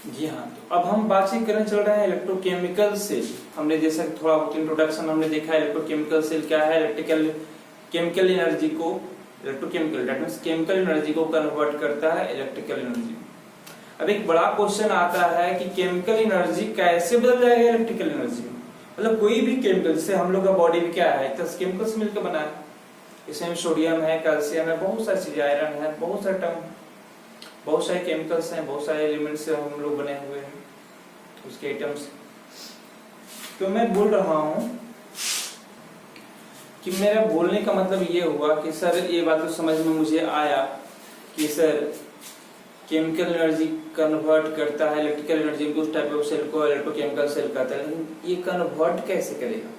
जी हाँ, तो अब हम बातचीत करने चल रहे हैं इलेक्ट्रोकेमिकल सेल। हमने जैसा थोड़ा इंट्रोडक्शन हमने देखा है इलेक्ट्रोकेमिकल सेल क्या है। केमिकल एनर्जी को electrochemical that means chemical energy को कन्वर्ट करता है इलेक्ट्रिकल एनर्जी। अब एक बड़ा क्वेश्चन आता है कि केमिकल एनर्जी कैसे बदल जाएगा इलेक्ट्रिकल एनर्जी में। मतलब कोई भी केमिकल, जैसे हम लोग का बॉडी में क्या है, तो केमिकल से मिलकर बना है। इसमें सोडियम है, कैल्शियम है, बहुत सारी चीजें, आयरन है, बहुत सारे बहुत सारे केमिकल्स हैं, बहुत सारे एलिमेंट्स से हम लोग बने हुए हैं, उसके एटम्स। तो मैं बोल रहा हूं कि मेरा बोलने का मतलब ये हुआ कि सर ये बात तो समझ में मुझे आया कि सर केमिकल एनर्जी कन्वर्ट करता है इलेक्ट्रिकल एनर्जी को, उस टाइप ऑफ सेल को इलेक्ट्रोकेमिकल सेल कहता है। लेकिन ये कन्वर्ट कैसे करेगा?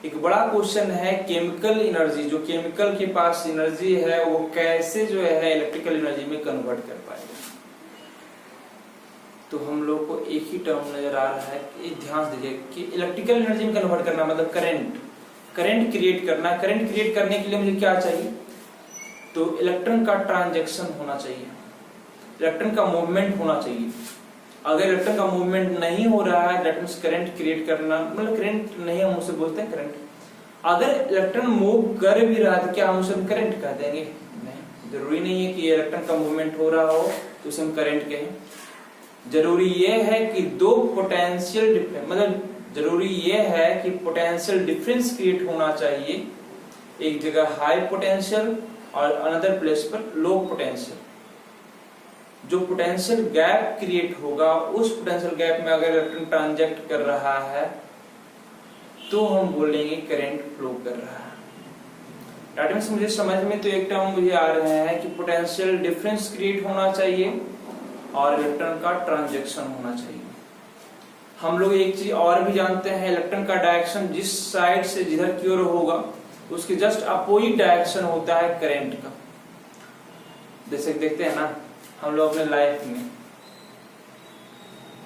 एक बड़ा क्वेश्चन है। केमिकल एनर्जी, जो केमिकल के पास एनर्जी है, वो कैसे जो है इलेक्ट्रिकल एनर्जी में कन्वर्ट कर पाएगा? तो हम लोग को एक ही टर्म नजर आ रहा है, ध्यान दीजिए कि इलेक्ट्रिकल एनर्जी में कन्वर्ट करना मतलब करंट क्रिएट करना। करंट क्रिएट करने के लिए मुझे क्या चाहिए? तो इलेक्ट्रॉन का ट्रांजैक्शन होना चाहिए, इलेक्ट्रॉन का मूवमेंट होना चाहिए। अगर इलेक्ट्रॉन का मूवमेंट नहीं हो रहा है, दैट मींस करंट क्रिएट करना, मतलब करंट नहीं, हम उसे बोलते हैं करंट। अगर इलेक्ट्रॉन मूव कर भी रहा है तो क्या हम उसे करंट कह देंगे? नहीं, जरूरी नहीं है कि इलेक्ट्रॉन का मूवमेंट हो रहा हो तो उसे हम करंट कहें। जरूरी ये है कि दो पोटेंशियल डिफरेंस, मतलब जरूरी ये है कि पोटेंशियल डिफरेंस क्रिएट होना चाहिए। एक जगह हाई पोटेंशियल और अनदर प्लेस पर लो पोटेंशियल। जो पोटेंशियल गैप क्रिएट होगा, उस पोटेंशियल गैप में अगर इलेक्ट्रॉन ट्रांजैक्ट कर रहा है तो हम बोलेंगे करंट फ्लो कर रहा है। दैट मींस मुझे समझ में तो एक टर्म मुझे आ रहा है कि पोटेंशियल डिफरेंस क्रिएट होना चाहिए और इलेक्ट्रॉन का ट्रांजैक्शन होना चाहिए। हम लोग एक चीज और भी जानते हैं, इलेक्ट्रॉन का डायरेक्शन जिस साइड से जिधर की ओर होगा उसके जस्ट अपोजिट डायरेक्शन होता है करंट का। जैसे देखते हैं ना हम लोग अपने लाइफ में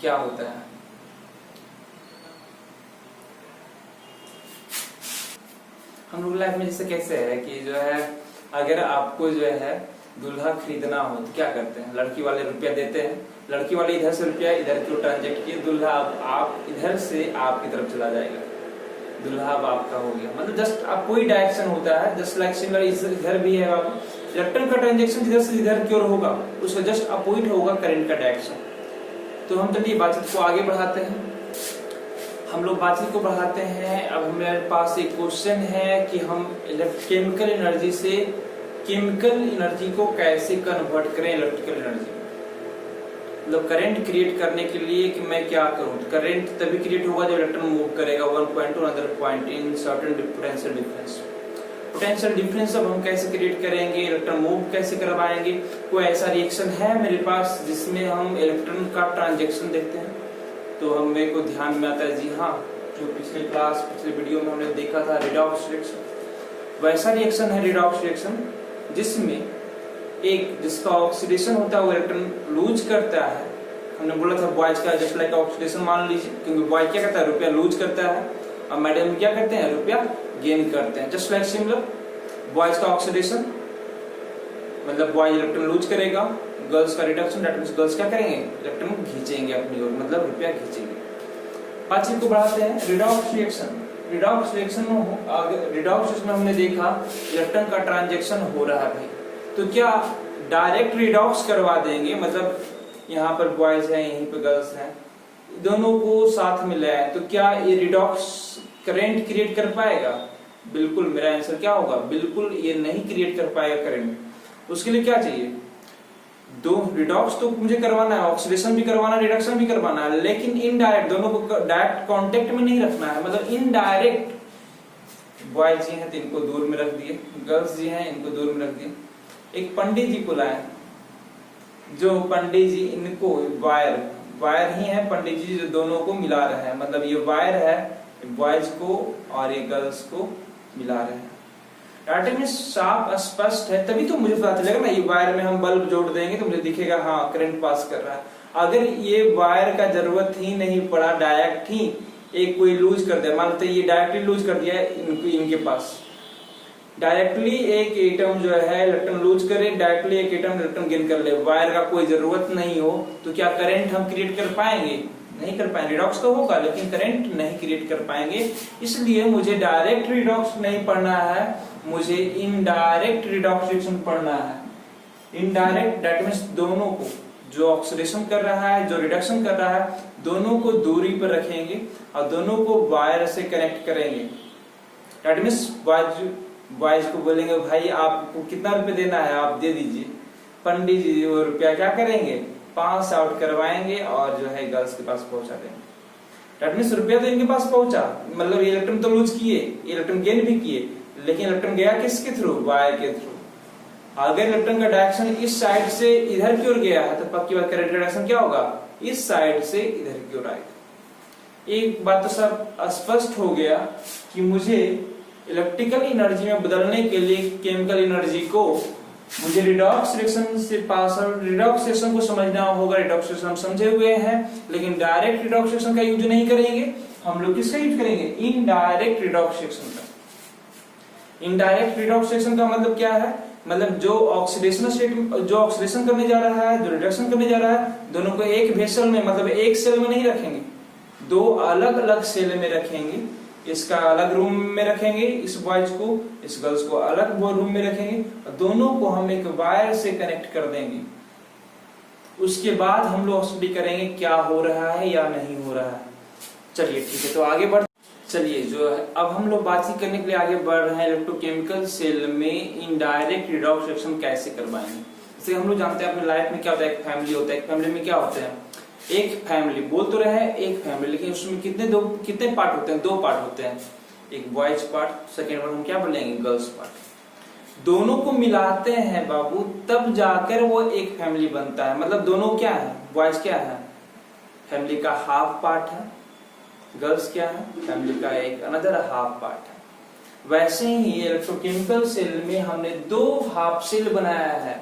क्या होता है, हम लोग लाइफ में जैसे कैसे है कि जो है अगर आपको जो है दूल्हा खरीदना हो तो क्या करते हैं? लड़की वाले रुपया देते हैं, लड़की वाले इधर से रुपया इधर क्यों ट्रांजैक्ट किए, दूल्हा आप इधर से आपकी तरफ चला जाएगा, दूल्हा अब आपका हो गया। मतलब जस्ट आप कोई डायरेक्शन होता है, जस्ट लाइक सिमिलर इधर भी है बाबू, इलेक्ट्रॉन का ट्रांजैक्शन जिधर से इधर की ओर होगा उसका जस्ट अपोजिट होगा करंट का डायरेक्शन। तो हम चलिए बातचीत को आगे बढ़ाते हैं। हम लोग बातचीत को बढ़ाते हैं। अब हमारे पास एक क्वेश्चन है कि हम केमिकल एनर्जी से केमिकल एनर्जी को कैसे कन्वर्ट करें इलेक्ट्रिकल एनर्जी। मतलब करंट क्रिएट करने के लिए कि मैं क्या करूं? करंट तभी क्रिएट होगा जब इलेक्ट्रॉन मूव करेगा one point two another point in certain potential difference. Potential difference अब हम कैसे क्रिएट करेंगे, इलेक्ट्रॉन मूव कैसे करवाएंगे? कोई ऐसा रिएक्शन है मेरे पास जिसमें हम इलेक्ट्रॉन का ट्रांजैक्शन देखते हैं? तो हमें को ध्यान में आता है, जी हाँ, जो पिछले वीडियो में हमने देखा था रिडॉक्स रिएक्शन। वैसा रिएक्शन है रिडॉक्स रिएक्शन जिसमें एक जिसका ऑक्सीडेशन होता है वो इलेक्ट्रॉन लूज करता है। हमने बोला था बॉयज का जस्ट लाइक ऑक्सीडेशन मान लीजिए, क्योंकि बॉय क्या करता है? रुपया लूज करता है, और मैडम क्या करते हैं? रुपया गेन करते हैं। जस्ट लाइक सिमिलर बॉयज का ऑक्सीडेशन मतलब बॉय इलेक्ट्रॉन लूज करेगा, गर्ल्स का रिडक्शन दैट मींस गर्ल्स क्या करेंगे? इलेक्ट्रॉन खींचेंगे अपनी ओर, मतलब रुपया खींचेंगे। बातचीत को बढ़ाते हैं। रिडॉक्स रिएक्शन में हमने देखा इलेक्ट्रॉन का ट्रांजैक्शन हो रहा है भाई, तो क्या डायरेक्ट रिडॉक्स करवा देंगे? मतलब यहाँ पर बॉयज हैं, यहीं पर गर्ल्स हैं, दोनों को साथ में लाए तो क्या ये रिडॉक्स करंट क्रिएट कर पाएगा? बिल्कुल, मेरा आंसर क्या होगा? बिल्कुल ये नहीं क्रिएट कर पाएगा करंट। उसके लिए क्या चाहिए? दो रिडॉक्स तो मुझे करवाना है, ऑक्सीडेशन भी करवाना है, रिडक्शन भी करवाना है, लेकिन इनडायरेक्ट, दोनों को डायरेक्ट कांटेक्ट में नहीं रखना है। मतलब इनडायरेक्ट, बॉयज जी हैं तो इनको दूर में रख दिए, गर्ल्स जी हैं इनको दूर में रख दिए। एक पंडित जी को लाए, जो पंडित जी इनको वायर ही है, पंडित जी जो दोनों को मिला रहे हैं। मतलब ये वायर है, बॉयज को और ये गर्ल्स को मिला रहे हैं। डाटा में साफ स्पष्ट है, तभी तो मुझे पता चलेगा ना। ये वायर में हम बल्ब जोड़ देंगे तो मुझे दिखेगा हाँ करंट पास कर रहा है। अगर ये वायर का जरूरत ही नहीं पड़ा, डायरेक्ट ही एक कोई लूज कर दिया, मान लेते ये डायरेक्टली लूज कर दिया इनके पास, डायरेक्टली एक एटम जो है इलेक्ट्रॉन लूज करे, डायरेक्टली एक एटम इलेक्ट्रॉन गेन कर ले, वायर का कोई जरूरत नहीं हो, तो क्या करंट हम क्रिएट कर पाएंगे? नहीं कर पाएंगे। रिडॉक्स तो होगा लेकिन करंट नहीं क्रिएट कर पाएंगे। इसलिए मुझे डायरेक्ट रिडॉक्स नहीं पढ़ना है, मुझे इनडायरेक्ट रिडॉक्स रिएक्शन पढ़ना है। इनडायरेक्ट दैट मींस दोनों को, जो ऑक्सीडेशन कर रहा है जो रिडक्शन कर रहा है, दोनों को दूरी पर रखेंगे और दोनों को वायर से कनेक्ट करेंगे। दैट मींस बॉयज को बोलेंगे भाई आपको कितना रुपए देना है आप दे दीजिए, पंडित जी वो रुपया क्या करेंगे? पास आउट करवाएंगे और जो है गर्ल्स के पास पहुंचा देंगे। दैट मींस रुपया तो इनके पास पहुंचा, मतलब इलेक्ट्रॉन तो लूज किए, इलेक्ट्रॉन गेन भी किए, लेकिन इलेक्ट्रॉन गया किसके थ्रू? वायर के थ्रू। अगर इलेक्ट्रॉन का डायरेक्शन इस साइड से इधर की ओर गया है तो पक्की बात करंट का डायरेक्शन क्या होगा? इस साइड से इधर की ओर आएगा। एक बात तो सब स्पष्ट हो गया कि मुझे इलेक्ट्रिकल एनर्जी में बदलने के लिए केमिकल एनर्जी को मुझे रिडॉक्स रिएक्शन से पास आउट, रिडॉक्स रिएक्शन को समझना होगा। रिडॉक्स रिएक्शन हम समझे हुए हैं, लेकिन डायरेक्ट रिडॉक्स रिएक्शन का यूज नहीं करेंगे हम लोग। किसका यूज करेंगे? इनडायरेक्ट रिडॉक्स रिएक्शन का। इनडायरेक्ट रिडॉक्स रिएक्शन का मतलब क्या है? मतलब जो ऑक्सीडेशन स्टेट, जो ऑक्सीडेशन करने जा रहा है, जो रिडक्शन करने जा रहा है, दोनों को एक वेसल में, मतलब एक सेल में नहीं रखेंगे, दो अलग अलग सेल में रखेंगे। इसका अलग रूम में रखेंगे इस बॉयज को, इस गर्ल्स को अलग रूम में रखेंगे और दोनों को हम एक वायर से कनेक्ट कर देंगे। उसके बाद हम लोग स्टडी करेंगे क्या हो रहा है या नहीं हो रहा है। चलिए ठीक है, तो आगे बढ़, चलिए जो है अब हम लोग बातचीत करने के लिए आगे बढ़ रहे हैं इलेक्ट्रोकेमिकल सेल में इनडायरेक्ट रिडॉक्स रिएक्शन कैसे करवाएंगे। जैसे हम लोग जानते हैं अपने लाइफ में क्या होता है, एक फैमिली होता है, एक फैमिली में क्या होता है, एक फैमिली बोल तो रहे हैं एक फैमिली, लेकिन उसमें कितने पार्ट होते हैं? दो पार्ट होते हैं, एक बॉयज पार्ट, सेकेंड पार्ट हम क्या बोलेंगे? Girls part. दोनों को मिलाते हैं बाबू तब जाकर वो एक फैमिली बनता है। मतलब दोनों क्या है? बॉयज क्या है? फैमिली का हाफ पार्ट है, गर्ल्स क्या है? फैमिली का एक अनदर हाफ पार्ट है। वैसे ही इलेक्ट्रोकेमिकल सेल में हमने दो हाफ सेल बनाया है,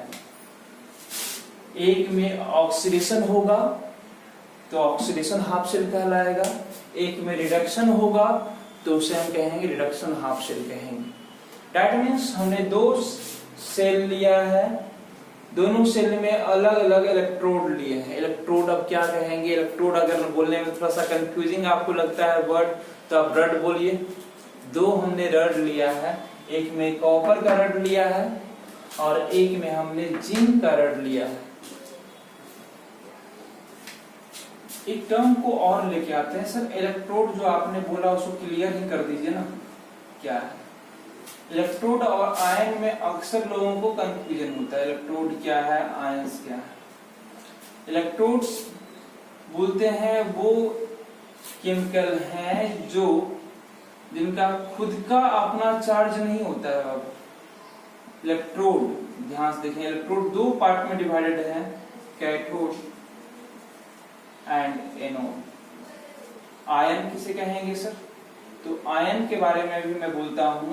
एक में ऑक्सीडेशन होगा तो ऑक्सीडेशन हाफ सेल कहलाएगा, एक में रिडक्शन होगा तो उसे हम कहेंगे रिडक्शन हाफ सेल कहेंगे। दैट मींस हमने दो सेल लिया है, दोनों सेल में अलग अलग इलेक्ट्रोड लिए हैं। इलेक्ट्रोड अब क्या कहेंगे? इलेक्ट्रोड अगर बोलने में थोड़ा सा कंफ्यूजिंग आपको लगता है वर्ड तो आप रड बोलिए। दो हमने रड लिया है, एक में कॉपर का रड लिया है और एक में हमने जिंक का रड लिया है। एक टर्म को और लेके आते हैं सर, इलेक्ट्रोड जो आपने बोला उसको क्लियर ही कर दीजिए ना, क्या है इलेक्ट्रोड और आयन में अक्सर लोगों को कंफ्यूजन होता है। इलेक्ट्रोड क्या है, आयंस क्या है? इलेक्ट्रोड्स बोलते हैं वो केमिकल हैं जो जिनका खुद का अपना चार्ज नहीं होता है। अब इलेक्ट्रोड ध्यान से देखें, इलेक्ट्रोड दो पार्ट में डिवाइडेड है, कैथोड एंड एनोड। आयन किसे कहेंगे सर? तो आयन के बारे में भी मैं बोलता हूं।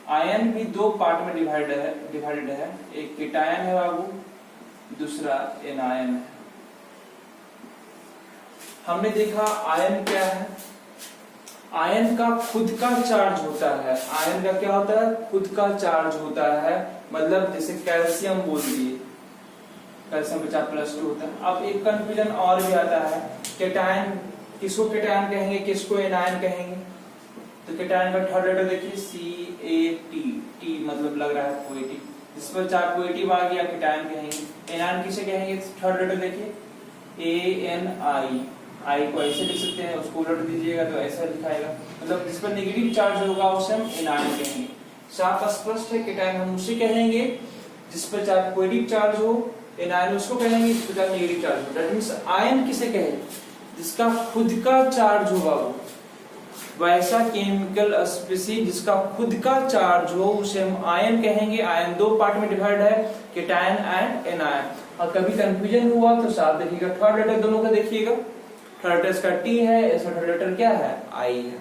आयन भी दो पार्ट में डिवाइडेड है, एक केटायन है बाबू, दूसरा एनायन है। हमने देखा आयन क्या है? आयन का खुद का चार्ज होता है। आयन का क्या होता है? खुद का चार्ज होता है। मतलब जैसे कैल्शियम बोल दिए, कैल्शियम का चार्ज +2 होता है। अब एक कंफ्यूजन और भी आता है, केटायन किसको केटायन कहेंगे, किसको एनायन कहेंगे? तो केटायन का थर्ड लेटर देखिए CAT, टी मतलब लग रहा है पोएटिक, जिस पर चार पोएटिव आ गया केटायन कहेंगे। एनायन किसे कहेंगे? थर्ड लेटर देखिए ANI, आई को ऐसे लिख सकते हैं, उसको उलट दीजिएगा तो ऐसा लिखाएगा। मतलब जिस पर नेगेटिव चार्ज होगा उसे हम एनायन कहेंगे। साफ स्पष्ट है, केटायन हम उसे कहेंगे जिस पर चार पॉजिटिव चार्ज हो, एनायन उसको कहेंगे जिस पर नेगेटिव चार्ज हो। दैट मींस आयन किसे कहें? जिसका खुद का चार्ज होगा वो। वैसा केमिकल स्पीशीज जिसका खुद का चार्ज हो उसे हम आयन कहेंगे। आयन दो पार्ट में डिवाइड है, केटायन एंड एनायन। और कभी कंफ्यूजन हुआ तो साथ देखिएगा, थर्ड लेटर दोनों का देखिएगा। थर्ड लेटर इसका T है, इसका थर्ड लेटर क्या है? I है।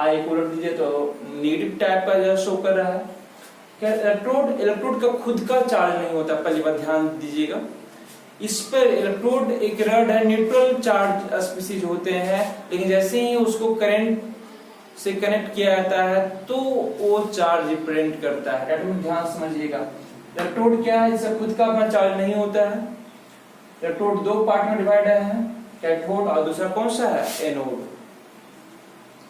I को उलट दीजिए तो नेगेटिव टाइप का जो शो कर रहा है। इलेक्ट्रोड का खुद का चार्ज नहीं होता, पहली बात ध्यान दीजिएगा। इस पर इलेक्ट्रोड एक रड है, न्यूट्रल चार्ज स्पीशीज होते हैं, लेकिन जैसे ही उसको करंट से कनेक्ट किया जाता है तो वो चार्ज प्रिंट करता है। डेट मीन ध्यान समझिएगा, इलेक्ट्रोड क्या है, जिसका खुद का अपना चार्ज नहीं होता है। इलेक्ट्रोड दो पार्ट में डिवाइड है, कैथोड और दूसरा कौन सा है, एनोड।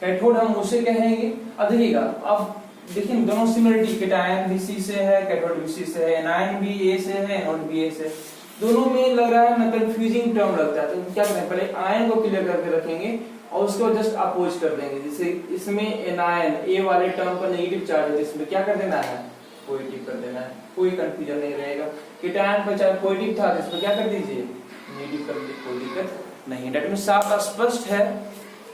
कैथोड हम उसे कहेंगे, अब देखिएगा, अब देखिए दोनों सिमिलरिटी, कैटायन भी सी से है, कैथोड भी सी से है, एनायन भी ए से है, एनोड भी ए से। दोनों में लग रहा है ना कंफ्यूजिंग टर्म लगता है, तो क्या करें, पहले आयन को क्लियर करके रखेंगे और उसको जस्ट अपोज कर देंगे। जैसे इसमें एनायन ए वाले टर्म पर नेगेटिव चार्ज है, इसमें क्या कर देना है, पॉजिटिव कर देना है, कोई कंफ्यूजन नहीं रहेगा। कैटायन पर चार्ज पॉजिटिव था, इसमें क्या कर दीजिए, नेगेटिव कर दीजिए, कोई दिक्कत नहीं। डेट मीन साफ स्पष्ट है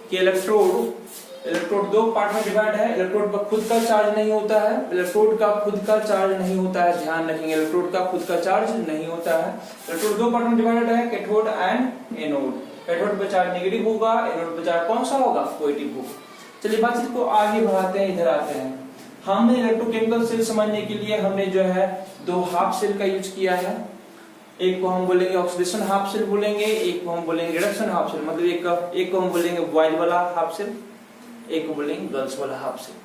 कि इलेक्ट्रोड दो पार्ट में डिवाइड है। इलेक्ट्रोड पर खुद का चार्ज नहीं होता है, इलेक्ट्रोड का खुद का चार्ज नहीं होता है, ध्यान रखेंगे, इलेक्ट्रोड का खुद का चार्ज नहीं होता है। इलेक्ट्रोड दो पार्ट में डिवाइडेड है, कैथोड एंड एनोड। कैथोड पर चार्ज नेगेटिव होगा, एनोड पर चार्ज कौन सा होगा, पॉजिटिव होगा। चलिए बातचीत को आगे बढ़ाते हैं, इधर आते हैं। हमने इलेक्ट्रोकेमिकल सेल समझने के लिए हमने जो है दो हाफ सेल का यूज किया है। एक को हम बोलेंगे ऑक्सीडेशन हाफ सेल बोलेंगे, एक को हम बोलेंगे रिडक्शन हाफ सेल, मतलब एक को हम बोलेंगे बॉयज वाला हाफ सेल, एक को बोलेंगे गर्ल्स वाला हाफ सेल।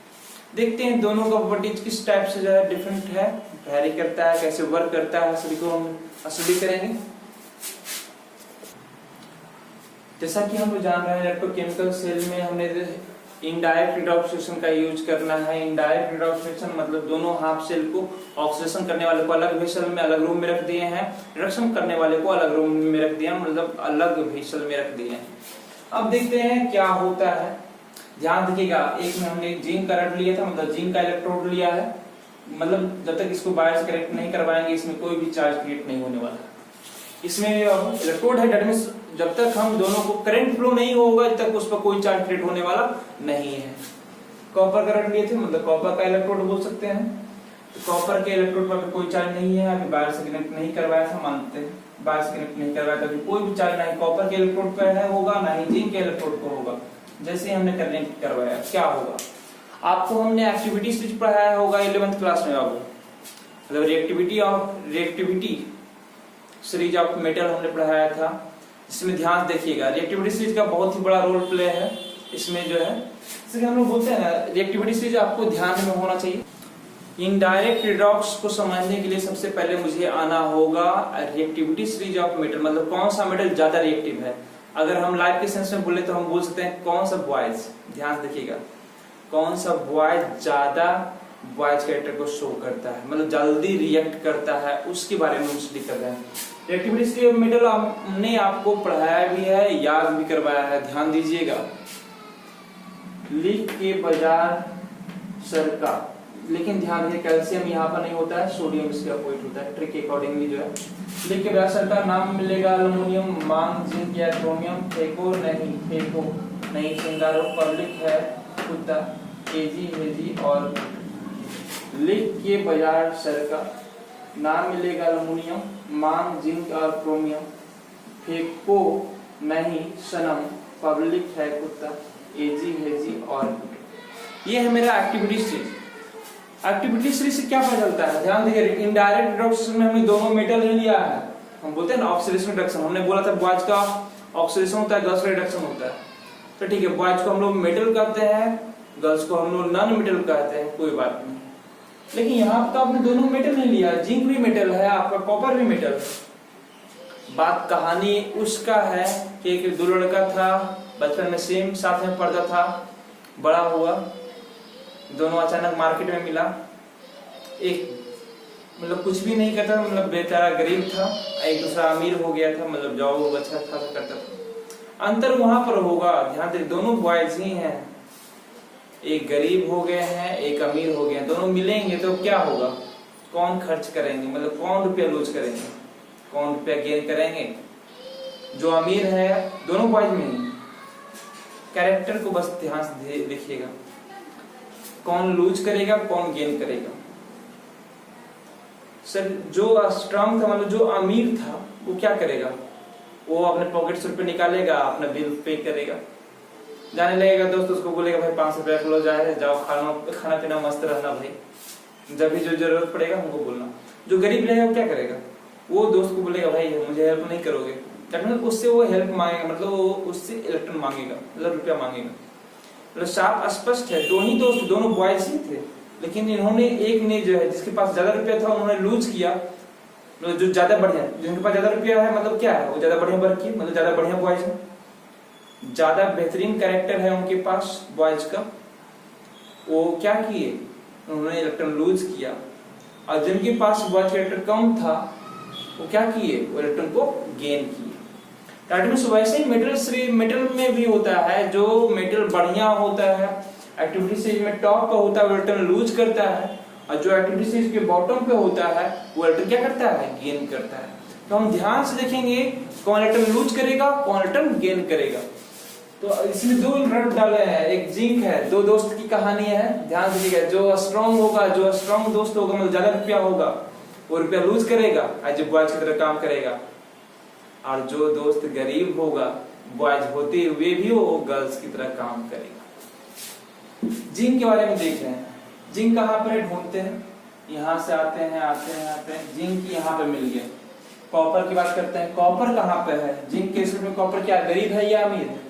देखते हैं दोनों का प्रॉपर्टीज किस टाइप से जो है डिफरेंट है, वैरी करता है, कैसे वर्क करता है, सभी को हम स्टडी करेंगे। जैसा कि हम लोग जान रहे हैं इलेक्ट्रोकेमिकल सेल में हमने इनडायरेक्ट रिडक्शन रिएक्शन का यूज करना है। इनडायरेक्ट रिडक्शन रिएक्शन मतलब दोनों हाफ सेल को ऑक्सीडेशन करने वाले को अलग वेसल में अलग रूम में रख दिए हैं, रिडक्शन करने वाले को अलग रूम में रख दिया, मतलब अलग वेसल में रख दिए हैं। अब देखते हैं क्या होता है, ध्यान रखिएगा। एक में हमने जिंक करंट लिया था, मतलब जिंक का इलेक्ट्रोड लिया है, मतलब जब तक इसको वायर से कनेक्ट नहीं करवाएंगे इसमें कोई भी चार्ज क्रिएट नहीं होने वाला। इसमें इलेक्ट्रोड है, डेट मींस जब तक हम दोनों को करंट फ्लो नहीं होगा तब तक उस पर कोई चार्ज क्रिएट होने वाला नहीं है। कॉपर करंट लिए थे, मतलब कॉपर का इलेक्ट्रोड बोल सकते हैं, तो कॉपर के इलेक्ट्रोड पर कोई चार्ज नहीं है, अभी वायर से कनेक्ट नहीं करवाया था, मानते हैं वायर से कनेक्ट नहीं करवाया था, कोई भी चार्ज नहीं कॉपर के इलेक्ट्रोड पर है होगा, ना ही जिंक के इलेक्ट्रोड पर होगा। जैसे हमने कनेक्ट करवाया क्या होगा, आपको हमने एक्टिविटी स्विच पढ़ाया होगा 11th क्लास में, बाबू मतलब रिएक्टिविटी सीरीज ऑफ मेटल हमने पढ़ाया था। इसमें ध्यान देखिएगा, रिएक्टिविटी सीरीज का बहुत ही बड़ा रोल प्ले है इसमें जो है, जैसे हम लोग बोलते हैं ना रिएक्टिविटी सीरीज आपको ध्यान में होना चाहिए। इनडायरेक्ट रिडॉक्स को समझने के लिए सबसे पहले मुझे आना होगा रिएक्टिविटी सीरीज ऑफ मेटल, मतलब कौन सा मेटल ज्यादा रिएक्टिव है। अगर हम लाइफ के सेंस में बोले तो हम बोल सकते हैं कौन सा बॉयज, ध्यान देखिएगा, कौन सा बॉयज ज्यादा बॉयज कैरेक्टर को शो करता है, मतलब जल्दी रिएक्ट करता है, उसके बारे में हम स्टडी कर रहे हैं। रिएक्टिविटी सीरीज ऑफ मेटल हमने आपको पढ़ाया भी है, याद भी करवाया है, ध्यान दीजिएगा। लिख के बाजार सरका, लेकिन ध्यान दीजिए कैल्शियम यहाँ पर नहीं होता है, सोडियम इसके अपोजिट होता है, ट्रिक के अकॉर्डिंगली जो है लिख के बाजार सरका। नाम मिलेगा अल्युमिनियम, मांग, जिंक या क्रोमियम, फेको नहीं, सिंगारो, पब्लिक है कुत्ता, केजी हेजी और लिख के बाजार सरका। नाम मिलेगा अल्युमिनियम, मांग, जिंक और क्रोमियम, फेको नहीं, सनम, पब्लिक है कुत्ता, एजी हेजी और ये है मेरा एक्टिविटी सीरीज। एक्टिविटी सीरीज से क्या पता चलता है, ध्यान देखिए, इनडायरेक्ट रिडक्शन में हमने दोनों मेटल ले लिया है, हम बोलते हैं ना ऑक्सीडेशन रिडक्शन, हमने बोला था बॉयज का ऑक्सीडेशन होता है, गर्ल्स का रिडक्शन होता है, तो ठीक है बॉयज को हम लोग मेटल कहते हैं, गर्ल्स को हम लोग नॉन मेटल कहते हैं, कोई बात नहीं। लेकिन यहाँ तो आपने दोनों मेटल नहीं लिया, जिंक भी मेटल है, आपका कॉपर भी मेटल है। बात कहानी उसका है कि एक दो लड़का था, बचपन में सेम साथ में पढ़ता था, बड़ा हुआ, दोनों अचानक मार्केट में मिला। एक मतलब कुछ भी नहीं करता, मतलब बेचारा गरीब था, एक दूसरा अमीर हो गया था, मतलब जॉब अच्छा खासा करता था। अंतर वहां पर होगा, ध्यान दे, दोनों बॉयज ही हैं, एक गरीब हो गए हैं, एक अमीर हो गए हैं, दोनों मिलेंगे तो क्या होगा, कौन खर्च करेंगे, मतलब कौन रुपया लूज करेंगे, कौन रुपया गेन करेंगे। जो अमीर है दोनों बॉयज में ही, कैरेक्टर को बस ध्यान से देखिएगा, कौन लूज करेगा कौन गेन करेगा। सर जो स्ट्रांग था, मतलब जो अमीर था, वो क्या करेगा, वो अपने पॉकेट से रुपये निकालेगा, अपना बिल पे करेगा, जाने लगेगा दोस्त उसको बोलेगा भाई 500 रुपया लो, जाओ खाना पीना मस्त रहना भाई, जब भी जो जरूरत पड़ेगा हमको बोलना। जो गरीब रहेगा वो क्या करेगा, वो दोस्त को बोलेगा भाई मुझे हेल्प नहीं करोगे, उससे वो हेल्प मांगेगा, मतलब वो उससे इलेक्ट्रॉन मांगेगा, मतलब रुपया मांगेगा। मतलब साफ स्पष्ट है, दो ही दोस्त, दोनों बॉयज ही थे, लेकिन इन्होंने एक ने जो है जिसके पास ज्यादा रुपया था उन्होंने लूज किया, मतलब जो ज्यादा बढ़िया, जिनके पास ज्यादा रुपया है मतलब क्या है, वो ज्यादा बढ़िया वर्ग की, मतलब ज्यादा बढ़िया बॉयज है, ज्यादा बेहतरीन कैरेक्टर है उनके पास बॉयज का, वो क्या किए, उन्होंने इलेक्ट्रॉन लूज किया। और जिनके पास बॉयज कैरेक्टर कम था वो क्या किए, वो इलेक्ट्रॉन को गेन किए। वैसे ही मेटल में भी होता है, जो मेटल बढ़िया होता है, एक्टिविटी स्टेज में टॉप पे होता है, वो इलेक्ट्रॉन लूज करता है, और जो एक्टिविटी स्टेज के बॉटम पे होता है वो इलेक्ट्रॉन क्या करता है, गेन करता है। तो हम ध्यान से देखेंगे कौन इलेक्ट्रॉन लूज करेगा, कौन इलेक्ट्रॉन गेन करेगा। तो इसमें दो रट डाले हैं, एक जिंक है, दो दोस्त की कहानी है, ध्यान दीजिएगा। जो स्ट्रॉन्ग होगा, जो स्ट्रॉन्ग दोस्त होगा, मतलब ज्यादा रुपया होगा, वो रुपया लूज करेगा, एज ए बॉयज की तरह काम करेगा। और जो दोस्त गरीब होगा, बॉयज होते हुए भी वो गर्ल्स की तरह काम करेगा। जिंक के बारे में देख रहे हैं, जिंक कहाँ पर ढूंढते हैं, यहाँ से आते हैं, जिंक यहाँ पे मिल गया। कॉपर की बात करते हैं, कॉपर कहाँ पे है, जिंक के इसमें कॉपर क्या गरीब है या अमीर है,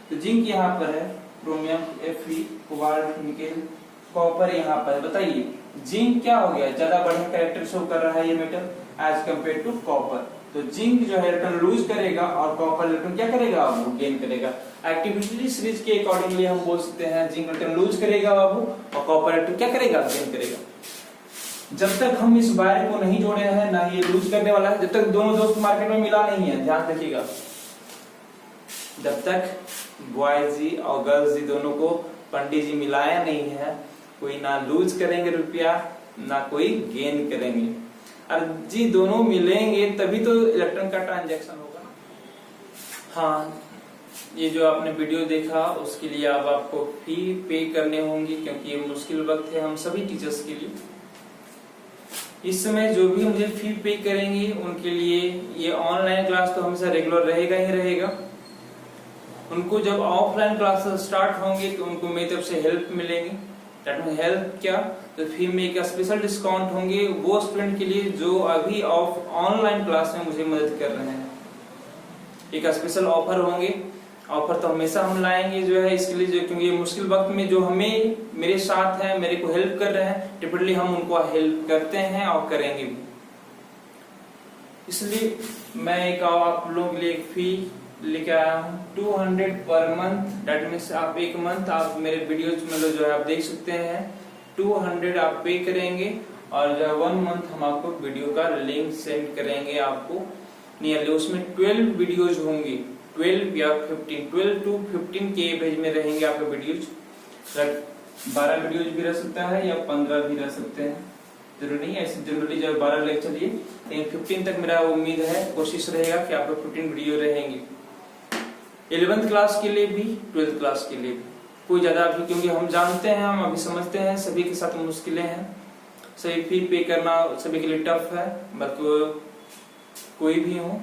तो जिंक यहाँ पर है, chromium, Fe, cobalt, nickel, copper यहाँ पर है। बताइए जिंक क्या हो गया, ज्यादा बढ़िया कैरेक्टर शो कर रहा है ये metal as compare to copper. तो जिंक जो है इलेक्ट्रॉन लूज करेगा और कॉपर इलेक्ट्रॉन क्या करेगा, वो गेन करेगा। एक्टिविटी सीरीज के अकॉर्डिंगली हम बोल सकते हैं जिंक इलेक्ट्रॉन लूज करेगा बाबू, और कॉपर इलेक्ट्रॉन क्या करेगा, गेन करेगा। जब तक हम इस वायर को नहीं जोड़े हैं, ना ये लूज करने वाला है, जब तक दोनों दोस्त मार्केट में मिला नहीं है, ध्यान रखिएगा, जब तक बॉयज जी और गर्ल्स जी दोनों को पंडित जी मिलाया नहीं है, कोई ना लूज करेंगे रुपया, ना कोई गेन करेंगे। और जी दोनों मिलेंगे तभी तो इलेक्ट्रॉन का ट्रांजैक्शन होगा। हाँ, ये जो आपने वीडियो देखा उसके लिए अब आपको फी पे करने होंगी, क्योंकि ये मुश्किल वक्त है हम सभी टीचर्स के लिए। इस समय जो भी मुझे फी पे करेंगे उनके लिए ये ऑनलाइन क्लास तो हमेशा रेगुलर रहेगा ही रहेगा। उनको जब ऑफलाइन क्लासेस स्टार्ट होंगे तो उनको मेरी तरफ से हेल्प मिलेंगी। दैट मीन हेल्प क्या, तो फी में एक स्पेशल डिस्काउंट होंगे वो स्टूडेंट के लिए जो अभी ऑनलाइन क्लास में मुझे मदद कर रहे हैं। एक स्पेशल ऑफर होंगे, ऑफर तो हमेशा हम लाएंगे जो है इसके लिए, जो क्योंकि मुश्किल वक्त में जो हमें मेरे साथ हैं, मेरे को हेल्प कर रहे हैं, टिपिकली हम उनको हेल्प करते हैं और करेंगे भी। इसलिए मैं एक आप लोगों के लिए एक फी लेके आया हूँ 200 पर मंथ। दैट मीन्स आप एक मंथ आप मेरे वीडियोज में जो है आप देख सकते हैं, 200 आप पे करेंगे और जो 1 मंथ हम आपको वीडियो का लिंक सेंड करेंगे आपको नियरली। उसमें 12 वीडियोज होंगे, 12 या 15, 12 to 15 के एवरेज में रहेंगे आपके वीडियोज। 12 वीडियोज भी रह सकता है या 15 भी रह सकते हैं, जरूरी नहीं है। ऐसे जनरली जब 12 लेक्चर लिए, लेकिन 15 तक मेरा उम्मीद है, कोशिश रहेगा कि आपको 15 वीडियो रहेंगे। 11th क्लास के लिए भी, 12th क्लास के लिए भी, कोई ज्यादा अभी, क्योंकि हम जानते हैं, हम अभी समझते हैं सभी के साथ मुश्किलें हैं, सभी फी पे करना सभी के लिए टफ है, बट कोई भी हो,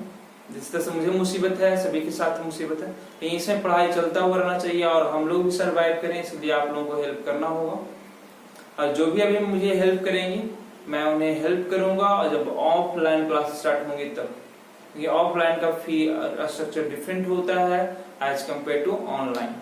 जिस तरह से मुझे मुसीबत है सभी के साथ मुसीबत है, लेकिन इसमें पढ़ाई चलता हुआ रहना चाहिए और हम लोग भी सर्वाइव करें, इसलिए आप लोगों को हेल्प करना होगा। और जो भी अभी मुझे हेल्प करेंगे मैं उन्हें हेल्प करूंगा, और जब ऑफलाइन क्लास स्टार्ट होंगे तब, क्योंकि ऑफलाइन का फी स्ट्रक्चर डिफरेंट होता है एज कम्पेयर टू ऑनलाइन।